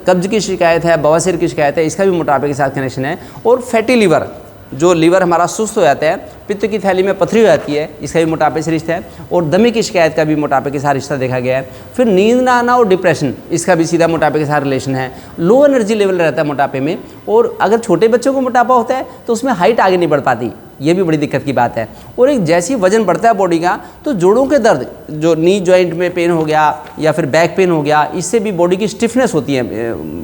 कब्ज की शिकायत है, बवासीर की शिकायत है, इसका भी मोटापे के साथ कनेक्शन है। और फैटी लीवर, जो लीवर हमारा सुस्त हो जाता है, पित्त की थैली में पथरी हो जाती है, इसका भी मोटापे से रिश्ता है। और दमे की शिकायत का भी मोटापे के साथ रिश्ता देखा गया है। फिर नींद ना आना और डिप्रेशन, इसका भी सीधा मोटापे के साथ रिलेशन है। लो एनर्जी लेवल रहता है मोटापे में, और अगर छोटे बच्चों को मोटापा होता है तो उसमें हाइट आगे नहीं बढ़ पाती, ये भी बड़ी दिक्कत की बात है। और एक जैसे ही वजन बढ़ता है बॉडी का, तो जोड़ों के दर्द, जो नी जॉइंट में पेन हो गया या फिर बैक पेन हो गया, इससे भी बॉडी की स्टिफनेस होती है,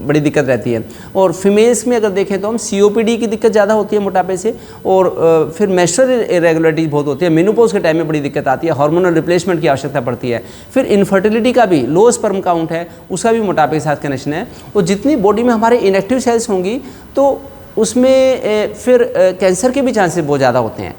बड़ी दिक्कत रहती है। और फीमेल्स में अगर देखें तो हम COPD की दिक्कत ज़्यादा होती है मोटापे से। और फिर मेंस्ट्रुअल इरेगुलरिटी बहुत होती है, मेनोपॉज के टाइम में बड़ी दिक्कत आती है, हार्मोनल रिप्लेसमेंट की आवश्यकता पड़ती है। फिर इनफर्टिलिटी का भी, लो स्पर्म काउंट है, उसका भी मोटापे के साथ कनेक्शन है। और जितनी बॉडी में हमारे इनएक्टिव सेल्स होंगी तो उसमें फिर कैंसर के भी चांसेस बहुत ज़्यादा होते हैं।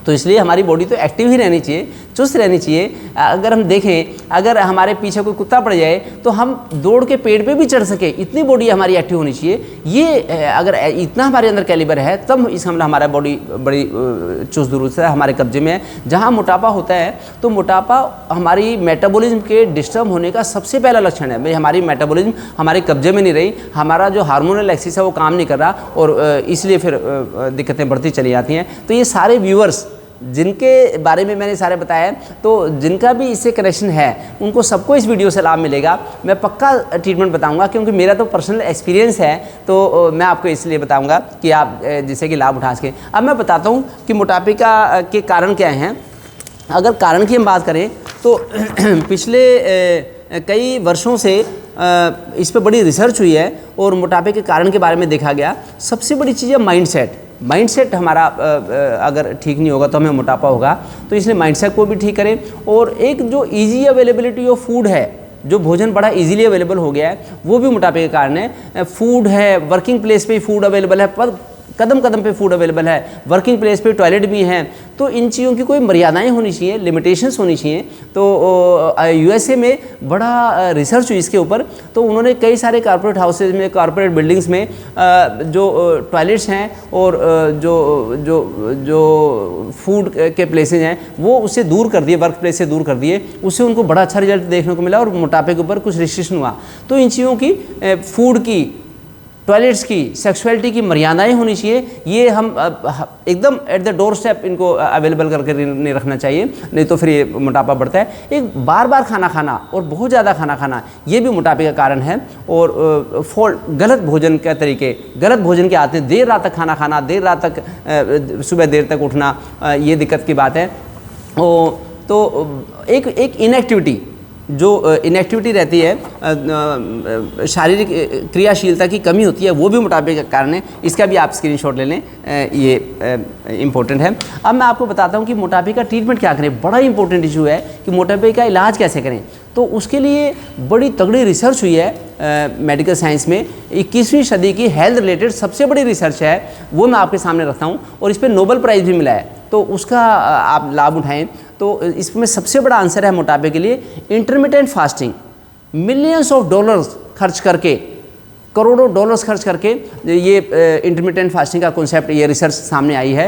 तो इसलिए हमारी बॉडी तो एक्टिव ही रहनी चाहिए, चुस्त रहनी चाहिए। अगर हम देखें, अगर हमारे पीछे कोई कुत्ता पड़ जाए तो हम दौड़ के पेड़ पे भी चढ़ सके, इतनी बॉडी हमारी एक्टिव होनी चाहिए। ये अगर इतना हमारे अंदर कैलिबर है, तब इस हमारा बॉडी बड़ी चुस्त दुरुस्त है, हमारे कब्जे में है। जहाँ मोटापा होता है तो मोटापा हमारी मेटाबॉलिज्म के डिस्टर्ब होने का सबसे पहला लक्षण है। भाई हमारी मेटाबॉलिज्म हमारे कब्जे में नहीं रही, हमारा जो हार्मोनल एक्सिस है वो काम नहीं कर रहा, और इसलिए फिर दिक्कतें बढ़ती चली जाती हैं। तो ये सारे व्यूअर्स जिनके बारे में मैंने सारे बताया, तो जिनका भी इससे कनेक्शन है, उनको सबको इस वीडियो से लाभ मिलेगा। मैं पक्का ट्रीटमेंट बताऊंगा, क्योंकि मेरा तो पर्सनल एक्सपीरियंस है, तो मैं आपको इसलिए बताऊंगा कि आप जिससे कि लाभ उठा सकें। अब मैं बताता हूं कि मोटापे के कारण क्या हैं। अगर कारण की हम बात करें तो पिछले कई वर्षों से इस पर बड़ी रिसर्च हुई है, और मोटापे के कारण के बारे में देखा गया। सबसे बड़ी चीज़ है माइंडसेट हमारा अगर ठीक नहीं होगा तो हमें मोटापा होगा। तो इसलिए माइंडसेट को भी ठीक करें। और एक जो इजी अवेलेबिलिटी ऑफ फूड है, जो भोजन बड़ा इजीली अवेलेबल हो गया है, वो भी मोटापे के कारण है। फूड है, वर्किंग प्लेस पे फूड अवेलेबल है, पर कदम कदम पे फूड अवेलेबल है, वर्किंग प्लेस पे टॉयलेट भी हैं। तो इन चीज़ों की कोई मर्यादाएं होनी चाहिए, लिमिटेशंस होनी चाहिए। तो USA में बड़ा रिसर्च हुई इसके ऊपर। तो उन्होंने कई सारे कॉर्पोरेट हाउसेज में, कॉर्पोरेट बिल्डिंग्स में जो टॉयलेट्स हैं और जो फूड के प्लेसेज हैं, वो उससे दूर कर दिए, वर्क प्लेस से दूर कर दिए। उससे उनको बड़ा अच्छा रिजल्ट देखने को मिला, और मोटापे के ऊपर कुछ रिस्ट्रिक्शन हुआ। तो इन चीज़ों की, फूड की, टॉयलेट्स की, सेक्सुअलिटी की मर्यादाएं होनी चाहिए। ये हम एकदम एट द डोर स्टेप इनको अवेलेबल करके नहीं रखना चाहिए, नहीं तो फिर ये मोटापा बढ़ता है। एक बार बार खाना खाना और बहुत ज़्यादा खाना खाना, ये भी मोटापे का कारण है। और गलत भोजन के तरीके, गलत भोजन के आते हैं, देर रात तक खाना खाना, देर रात तक सुबह देर तक उठना, ये दिक्कत की बात है। तो एक इनएक्टिविटी, जो इनएक्टिविटी रहती है, शारीरिक क्रियाशीलता की कमी होती है, वो भी मोटापे का कारण है। इसका भी आप स्क्रीनशॉट ले लें, ये इम्पोर्टेंट है। अब मैं आपको बताता हूँ कि मोटापे का ट्रीटमेंट क्या करें। बड़ा इंपॉर्टेंट इशू है कि मोटापे का इलाज कैसे करें। तो उसके लिए बड़ी तगड़ी रिसर्च हुई है मेडिकल साइंस में। 21वीं सदी की हेल्थ रिलेटेड सबसे बड़ी रिसर्च है, वो मैं आपके सामने रखता हूँ, और इस पर नोबेल प्राइज़ भी मिला है। तो उसका आप लाभ उठाएं। तो इसमें सबसे बड़ा आंसर है मोटापे के लिए intermittent fasting. Millions of dollars खर्च करके, करोड़ों डॉलर्स खर्च करके ये इंटरमिटेंट फास्टिंग का कॉन्सेप्ट, ये रिसर्च सामने आई है।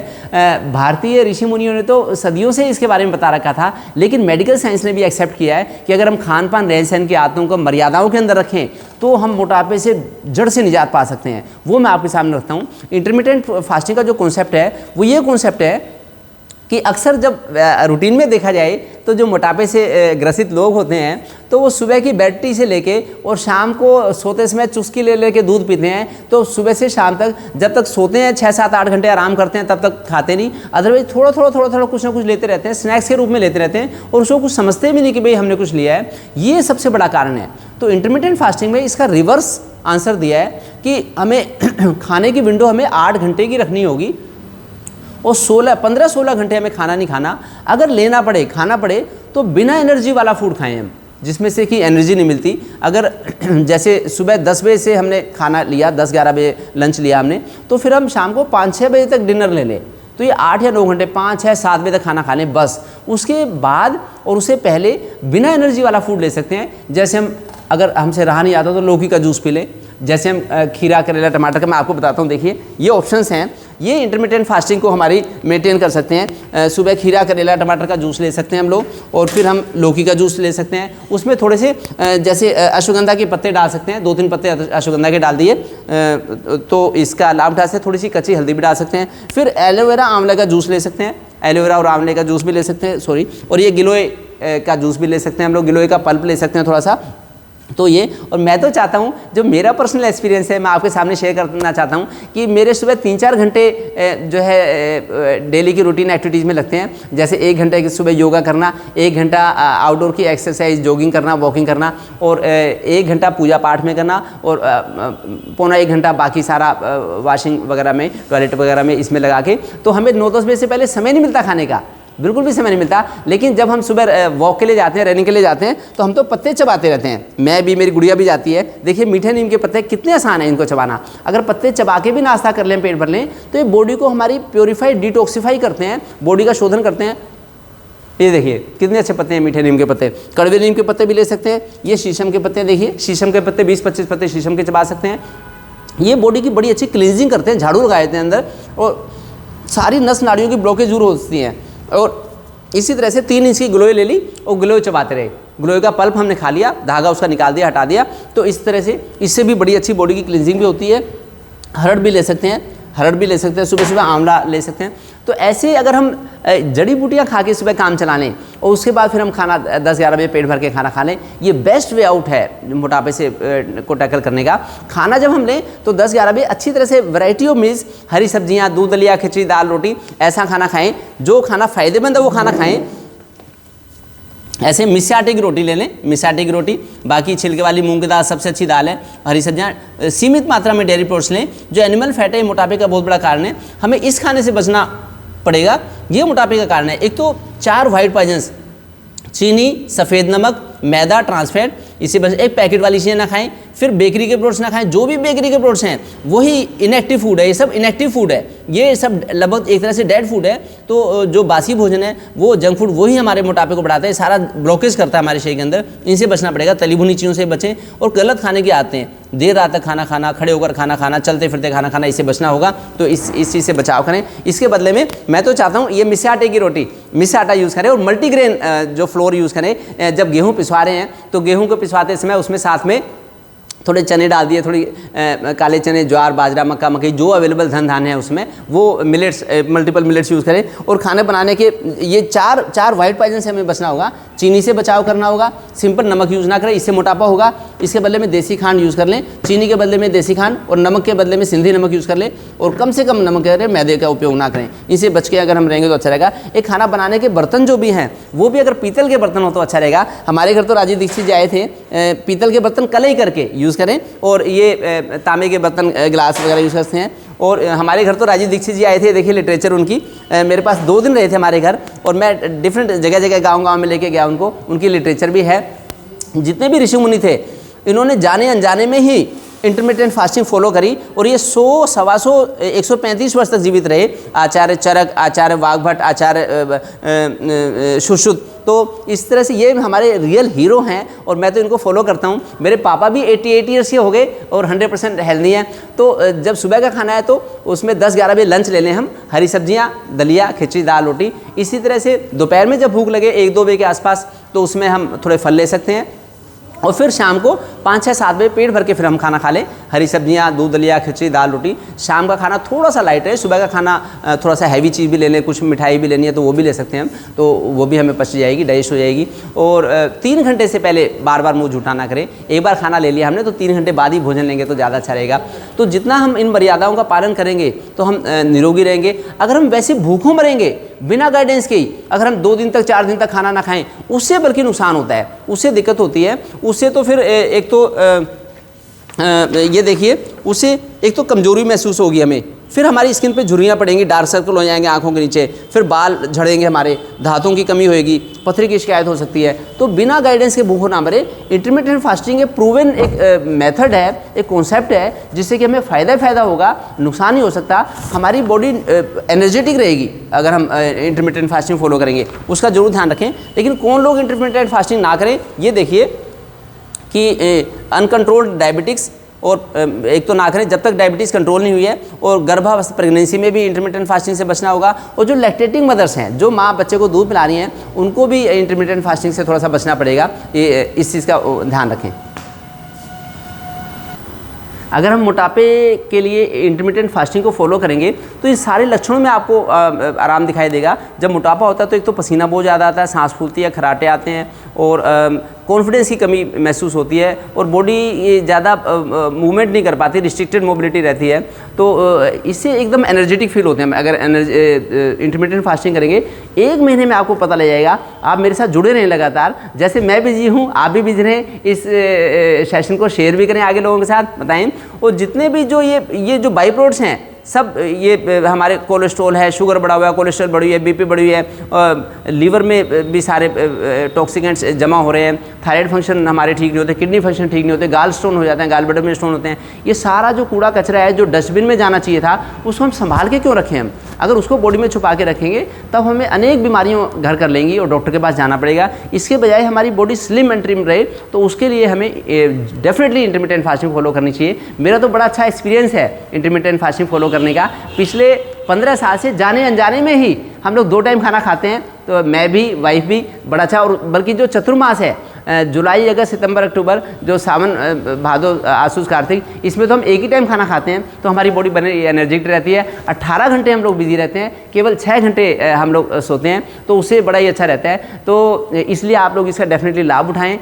भारतीय ऋषि मुनियों ने तो सदियों से इसके बारे में बता रखा था, लेकिन मेडिकल साइंस ने भी एक्सेप्ट किया है कि अगर हम खान पान, रहन सहन की आदतों को मर्यादाओं के अंदर रखें तो हम मोटापे से जड़ से निजात पा सकते हैं। वो मैं आपके सामने रखता हूँ। इंटरमिटेंट फास्टिंग का जो कॉन्सेप्ट है, वो ये कॉन्सेप्ट है कि अक्सर जब रूटीन में देखा जाए तो जो मोटापे से ग्रसित लोग होते हैं, तो वो सुबह की बेड टी से लेके और शाम को सोते समय चुस्की ले लेके दूध पीते हैं। तो सुबह से शाम तक, जब तक सोते हैं 6, 7, 8 घंटे आराम करते हैं, तब तक खाते नहीं। अदरवाइज थोड़ा थोड़ा कुछ ना कुछ लेते रहते हैं, स्नैक्स के रूप में लेते रहते हैं, और उसको कुछ समझते भी नहीं कि भाई हमने कुछ लिया है। ये सबसे बड़ा कारण है। तो इंटरमिटेंट फास्टिंग में इसका रिवर्स आंसर दिया है कि हमें खाने की विंडो हमें 8 घंटे की रखनी होगी, और 15-16 घंटे हमें खाना नहीं खाना। अगर लेना पड़े, खाना पड़े, तो बिना एनर्जी वाला फूड खाएं हम, जिसमें से कि एनर्जी नहीं मिलती। अगर जैसे सुबह 10 बजे से हमने खाना लिया, 10-11 बजे लंच लिया हमने, तो फिर हम शाम को 5-6 बजे तक डिनर ले लें। तो ये 8 या 9 घंटे, 5, 6, 7 बजे तक खाना खा लें बस। उसके बाद और उससे पहले बिना एनर्जी वाला फूड ले सकते हैं। जैसे हम, अगर हमसे रहा नहीं आता तो लौकी का जूस पी लें। जैसे हम खीरा, करेला, टमाटर का मैं आपको बताता हूँ। देखिए ये ऑप्शंस हैं। ये इंटरमिटेंट फास्टिंग को हमारी मेंटेन कर सकते हैं। सुबह खीरा, करेला, टमाटर का जूस ले सकते हैं हम लोग, और फिर हम लौकी का जूस ले सकते हैं। उसमें थोड़े से जैसे अश्वगंधा के पत्ते डाल सकते हैं, 2-3 पत्ते अश्वगंधा के डाल दिए तो इसका लाभ उठा सकते हैं। थोड़ी सी कच्ची हल्दी भी डाल सकते हैं। फिर एलोवेरा आंवले का जूस ले सकते हैं, एलोवेरा और आंवले का जूस भी ले सकते हैं, सॉरी, और ये गिलोय का जूस भी ले सकते हैं हम लोग, गिलोय का पल्प ले सकते हैं थोड़ा सा। तो ये, और मैं तो चाहता हूँ, जो मेरा पर्सनल एक्सपीरियंस है मैं आपके सामने शेयर करना चाहता हूँ कि मेरे सुबह 3-4 घंटे जो है डेली की रूटीन एक्टिविटीज़ में लगते हैं। जैसे 1 घंटे सुबह योगा करना, 1 घंटा आउटडोर की एक्सरसाइज, जॉगिंग करना, वॉकिंग करना, और 1 घंटा पूजा पाठ में करना, और 1.25 घंटा बाकी सारा वॉशिंग वगैरह में, टॉयलेट वगैरह में इसमें लगा के। तो हमें 9-10 बजे से पहले समय नहीं मिलता खाने का, बिल्कुल भी समय नहीं मिलता। लेकिन जब हम सुबह वॉक के लिए जाते हैं, रनिंग के लिए जाते हैं, तो हम तो पत्ते चबाते रहते हैं। मैं भी, मेरी गुड़िया भी जाती है। देखिए मीठे नीम के पत्ते कितने आसान हैं इनको चबाना। अगर पत्ते चबा के भी नाश्ता कर लें, पेट भर लें, तो ये बॉडी को हमारी प्योरीफाई, डिटॉक्सीफाई करते हैं, बॉडी का शोधन करते हैं। ये देखिए कितने अच्छे पत्ते हैं मीठे नीम के पत्ते। कड़वे नीम के पत्ते भी ले सकते हैं। ये शीशम के पत्ते, देखिए शीशम के पत्ते 20-25 पत्ते शीशम के चबा सकते हैं। ये बॉडी की बड़ी अच्छी क्लींजिंग करते हैं, झाड़ू लगा देते हैं अंदर, और सारी नस नाड़ियों की ब्लॉकेज दूर होती हैं। और इसी तरह से 3 इंच की गिलोय ले ली और गिलोय चबाते रहे। गिलोय का पल्प हमने खा लिया, धागा उसका निकाल दिया, हटा दिया। तो इस तरह से इससे भी बड़ी अच्छी बॉडी की क्लींजिंग भी होती है। हरड़ भी ले सकते हैं, हरड़ भी ले सकते हैं, सुबह सुबह आंवला ले सकते हैं। तो ऐसे अगर हम जड़ी बूटियाँ खा के सुबह काम चला लें और उसके बाद फिर हम खाना 10-11 बजे पेट भर के खाना खा लें, ये बेस्ट वे आउट है मोटापे से को टैकल करने का। खाना जब हम लें तो 10-11 बजे अच्छी तरह से वैरायटी ऑफ मील्स, हरी सब्जियाँ, दूध, दलिया, खिचड़ी, दाल, रोटी, ऐसा खाना खाएं। जो खाना फ़ायदेमंद है वो खाना खाएं। ऐसे मिस्से आटे की रोटी ले लें, मिस्से आटे की रोटी, बाकी छिलके वाली मूंग की दाल सबसे अच्छी दाल है। हरी सब्जियाँ, सीमित मात्रा में डेयरी प्रोडक्ट्स लें। जो एनिमल फैट है मोटापे का बहुत बड़ा कारण है, हमें इस खाने से बचना पड़ेगा, ये मोटापे का कारण है। एक तो 4 वाइट पॉइजन्स, चीनी, सफ़ेद नमक, मैदा, ट्रांसफैट, इसी वजह से एक पैकेट वाली चीज़ें ना खाएं। फिर बेकरी के प्रोडक्ट्स ना खाएं। जो भी बेकरी के प्रोडक्ट्स हैं वही इनएक्टिव फूड है, ये सब इनएक्टिव फूड है, ये सब लगभग एक तरह से डेड फूड है। तो जो बासी भोजन है वो जंक फूड, वही हमारे मोटापे को बढ़ाता है, सारा ब्लॉकेज करता है हमारे शरीर के अंदर। इनसे बचना पड़ेगा, तली भुनी चीज़ों से बचें। और गलत खाने की आदतें, देर रात तक खाना खाना, खड़े होकर खाना खाना, चलते फिरते खाना खाना, इससे बचना होगा। तो इस चीज़ से बचाव करें। इसके बदले में मैं तो चाहता हूँ ये मिस्से आटे की रोटी, मिस्से आटा यूज़ करें, और मल्टीग्रेन जो फ्लोर यूज़ करें। जब गेहूँ पिसवा रहे हैं तो गेहूँ को पिसवाते समय उसमें साथ में थोड़े चने डाल दिए, थोड़ी काले चने, ज्वार, बाजरा, मक्का, मकई, जो अवेलेबल धन धान्य है उसमें वो मिलेट्स, मल्टीपल मिलेट्स यूज़ करें। और खाने बनाने के ये चार वाइट पॉइजन से हमें बचना होगा। चीनी से बचाव करना होगा, सिंपल नमक यूज़ ना करें, इससे मोटापा होगा। इसके बदले में देसी खांड यूज़ कर लें, चीनी के बदले में देसी खांड, और नमक के बदले में सिंधी नमक यूज़ कर लें। और कम से कम नमक करें, मैदे का उपयोग ना करें। इनसे बच के अगर हम रहेंगे तो अच्छा रहेगा। एक खाना बनाने के बर्तन जो भी हैं वो भी अगर पीतल के बर्तन हो तो अच्छा रहेगा। हमारे घर तो राजीव दीक्षित जी आए थे, पीतल के बर्तन कलई करके यूज़ करें, और ये तांबे के बर्तन, गिलास वगैरह यूज़ करते हैं। और हमारे घर तो राजीव दीक्षित जी आए थे, देखिए लिटरेचर उनकी, मेरे पास 2 दिन रहे थे हमारे घर, और मैं डिफरेंट जगह जगह गांव में लेके गया उनको, उनकी लिटरेचर भी है। जितने भी ऋषि मुनि थे इन्होंने जाने अनजाने में ही इंटरमिटेंट फास्टिंग फॉलो करी, और ये 100, 125, 135 वर्ष तक जीवित रहे। आचार्य चरक, आचार्य वाग्भट, आचार्य सुश्रुत। तो इस तरह से ये हमारे रियल हीरो हैं, और मैं तो इनको फॉलो करता हूँ। मेरे पापा भी 88 ईयर्स के हो गए और 100% हेल्दी हैं। तो जब सुबह का खाना है तो उसमें 10-11 बजे लंच ले लें हम, हरी सब्जियाँ, दलिया, खिचड़ी, दाल, रोटी। इसी तरह से दोपहर में जब भूख लगे 1-2 बजे के आसपास, तो उसमें हम थोड़े फल ले सकते हैं। और फिर शाम को 5-6-7 बजे पेट भर के फिर हम खाना खा लें, हरी सब्जियाँ, दूध, दलिया, खिचड़ी, दाल, रोटी। शाम का खाना थोड़ा सा लाइट है, सुबह का खाना थोड़ा सा हैवी चीज़ भी ले लें, कुछ मिठाई भी लेनी है तो वो भी ले सकते हैं हम, तो वो भी हमें पच जाएगी, डाइजेस्ट हो जाएगी। और 3 घंटे से पहले बार बार मुँह झूठा ना करें। एक बार खाना ले लिया हमने तो 3 घंटे बाद ही भोजन लेंगे तो ज़्यादा अच्छा रहेगा। तो जितना हम इन मर्यादाओं का पालन करेंगे तो हम निरोगी रहेंगे। अगर हम वैसे भूखों मरेंगे बिना गाइडेंस के ही, अगर हम 2 दिन तक, 4 दिन तक खाना ना खाएं, उससे बल्कि नुकसान होता है, उससे दिक्कत होती है। उससे तो फिर एक तो ये देखिए, उससे एक तो कमजोरी महसूस होगी हमें, फिर हमारी स्किन पे झुर्रियाँ पड़ेंगी, डार्क सर्कल हो जाएंगे आंखों के नीचे, फिर बाल झड़ेंगे हमारे, धातों की कमी होएगी, पथरी की शिकायत हो सकती है। तो बिना गाइडेंस के भूखों ना मरे। इंटरमिटेंट फास्टिंग एक प्रूवन एक मेथड है, एक कॉन्सेप्ट है, जिससे कि हमें फ़ायदा होगा, नुकसान नहीं हो सकता। हमारी बॉडी एनर्जेटिक रहेगी अगर हम इंटरमिटेंट फास्टिंग फॉलो करेंगे, उसका जरूर ध्यान रखें। लेकिन कौन लोग इंटरमिटेंट फास्टिंग ना करें, ये देखिए कि अनकंट्रोल्ड डायबिटिक्स और एक तो ना करें जब तक डायबिटीज़ कंट्रोल नहीं हुई है, और गर्भावस्था प्रेगनेंसी में भी इंटरमिटेंट फास्टिंग से बचना होगा। और जो लैक्टेटिंग मदर्स हैं, जो माँ बच्चे को दूध पिला रही हैं, उनको भी इंटरमिटेंट फास्टिंग से थोड़ा सा बचना पड़ेगा। ये इस चीज़ का ध्यान रखें। अगर हम मोटापे के लिए इंटरमिटेंट फास्टिंग को फॉलो करेंगे तो इन सारे लक्षणों में आपको आराम दिखाई देगा। जब मोटापा होता है तो एक तो पसीना बहुत ज़्यादा आता है, सांस फूलती है, खराटे आते हैं, और कॉन्फिडेंस की कमी महसूस होती है, और बॉडी ज़्यादा मूवमेंट नहीं कर पाती, रिस्ट्रिक्टेड मोबिलिटी रहती है। तो इससे एकदम एनर्जेटिक फील होते हैं। अगर इंटरमिटेंट फास्टिंग करेंगे 1 महीने में आपको पता लग जाएगा। आप मेरे साथ जुड़े रहें लगातार, जैसे मैं बिजी हूँ आप भी बिजी रहें। इस सेशन को शेयर भी करें आगे लोगों के साथ, बताएं। और जितने भी जो ये जो बाई प्रोडक्ट्स हैं, सब ये हमारे कोलेस्ट्रॉल है, शुगर बढ़ा हुआ है, कोलेस्ट्रॉल बढ़ी हुई है, बीपी बढ़ी हुई है, लीवर में भी सारे टॉक्सिकेंट्स जमा हो रहे हैं, थायराइड फंक्शन हमारे ठीक नहीं होते, किडनी फंक्शन ठीक नहीं होते, गाल स्टोन हो जाते हैं, गाल ब्लैडर में स्टोन होते हैं। ये सारा जो कूड़ा कचरा है जो डस्टबिन में जाना चाहिए था, उसको हम संभाल के क्यों रखें? हम अगर उसको बॉडी में छुपा के रखेंगे तब हमें अनेक बीमारियों घर कर लेंगी और डॉक्टर के पास जाना पड़ेगा। इसके बजाय हमारी बॉडी स्लिम एंड ट्रिम रहे, तो उसके लिए हमें डेफिनेटली इंटरमिटेंट फास्टिंग फॉलो करनी चाहिए। मेरा तो बड़ा अच्छा एक्सपीरियंस है इंटरमिटेंट फास्टिंग फॉलो करने का। पिछले 15 साल से जाने अनजाने में ही हम लोग 2 टाइम खाना खाते हैं, तो मैं भी, वाइफ भी, बड़ा अच्छा। और बल्कि जो चतुर्मास है, जुलाई, अगस्त, सितंबर, अक्टूबर, जो सावन, भादो, आसूस, कार्तिक, इसमें तो हम एक ही टाइम खाना खाते हैं, तो हमारी बॉडी बने एनर्जेटिक रहती है। 18 घंटे हम लोग बिजी रहते हैं, केवल 6 घंटे हम लोग सोते हैं, तो उससे बड़ा ही अच्छा रहता है। तो इसलिए आप लोग इसका डेफिनेटली लाभ उठाएं।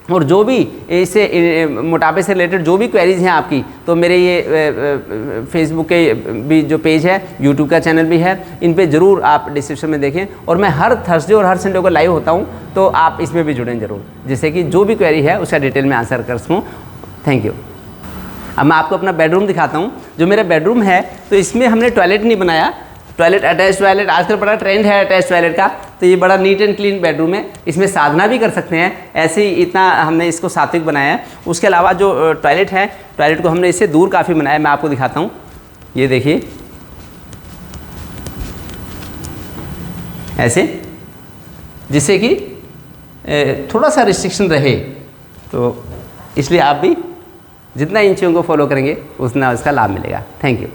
और जो भी इससे मोटापे से रिलेटेड जो भी क्वेरीज हैं आपकी, तो मेरे ये फेसबुक के भी जो पेज है, यूट्यूब का चैनल भी है, इन पे ज़रूर आप डिस्क्रिप्शन में देखें। और मैं हर थर्सडे और हर संडे को लाइव होता हूँ, तो आप इसमें भी जुड़ें ज़रूर, जिससे कि जो भी क्वेरी है उसका डिटेल में आंसर कर सकूँ। Thank you. अब मैं आपको अपना बेडरूम दिखाता हूँ। जो मेरा बेडरूम है, तो इसमें हमने टॉयलेट नहीं बनाया, टॉयलेट अटैच टॉयलेट, आजकल बड़ा ट्रेंड है अटैच टॉयलेट का, तो ये बड़ा नीट एंड क्लीन बेडरूम है। इसमें साधना भी कर सकते हैं, ऐसे ही इतना हमने इसको सात्विक बनाया है। उसके अलावा जो टॉयलेट है, टॉयलेट को हमने इससे दूर काफ़ी बनाया, मैं आपको दिखाता हूँ। ये देखिए ऐसे, जिससे कि थोड़ा सा रिस्ट्रिक्शन रहे। तो इसलिए आप भी जितना इन चीज़ों को फॉलो करेंगे उतना उसका लाभ मिलेगा। Thank you.